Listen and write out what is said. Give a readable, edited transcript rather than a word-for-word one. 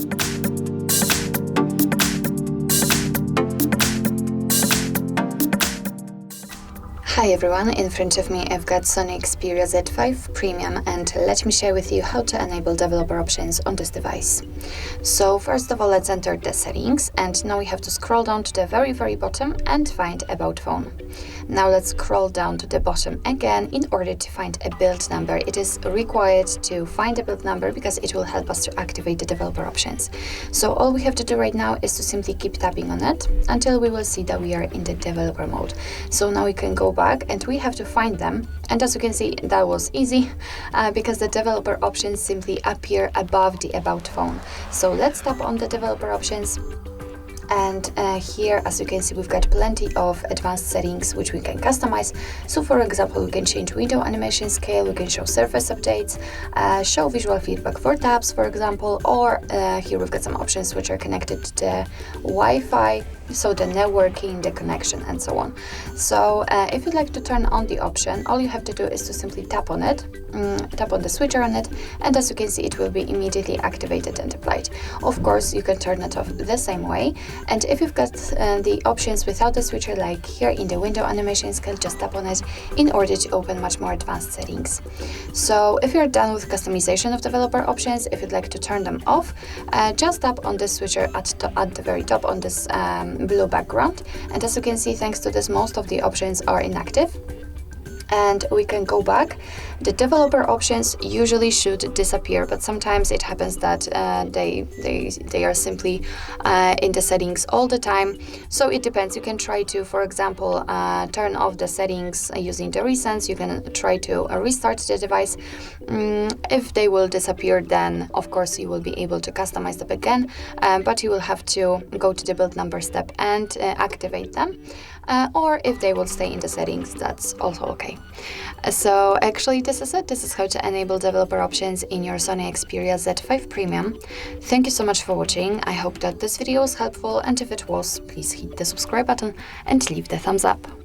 Hi everyone, in front of me I've got SONY Xperia Z5 Premium, and let me share with you how to enable developer options on this device. So first of all, let's enter the settings, and now we have to scroll down to the very bottom and find About Phone. Now let's scroll down to the bottom again. In order to find a build number, it is required to find a build number because it will help us to activate the developer options. So all we have to do right now is to simply keep tapping on it until we will see that we are in the developer mode. So now we can go back and we have to find them, and as you can see, that was easy because the developer options simply appear above the About Phone. So let's tap on the developer options. And here, as you can see, we've got plenty of advanced settings which we can customize. So for example, we can change window animation scale, we can show surface updates, show visual feedback for tabs, for example, or here we've got some options which are connected to the Wi-Fi, so the networking, the connection, and so on. So if you'd like to turn on the option, all you have to do is to simply tap on it, tap on the switcher on it, and as you can see, it will be immediately activated and applied. Of course, you can turn it off the same way. And if you've got the options without the switcher, like here in the window animation scale, just tap on it in order to open much more advanced settings. So if you're done with customization of developer options, if you'd like to turn them off, just tap on the switcher at the very top on this blue background. And as you can see, thanks to this, most of the options are inactive. And we can go back. The developer options usually should disappear, but sometimes it happens that they are simply in the settings all the time. So it depends. You can try to, for example, turn off the settings using the recents. You can try to restart the device. If they will disappear, then of course you will be able to customize them again, but you will have to go to the build number step and activate them. Or if they will stay in the settings, that's also okay. So actually this is it. This is how to enable developer options in your SONY Xperia Z5 Premium. Thank you so much for watching. I hope that this video was helpful, and if it was, please hit the subscribe button and leave the thumbs up.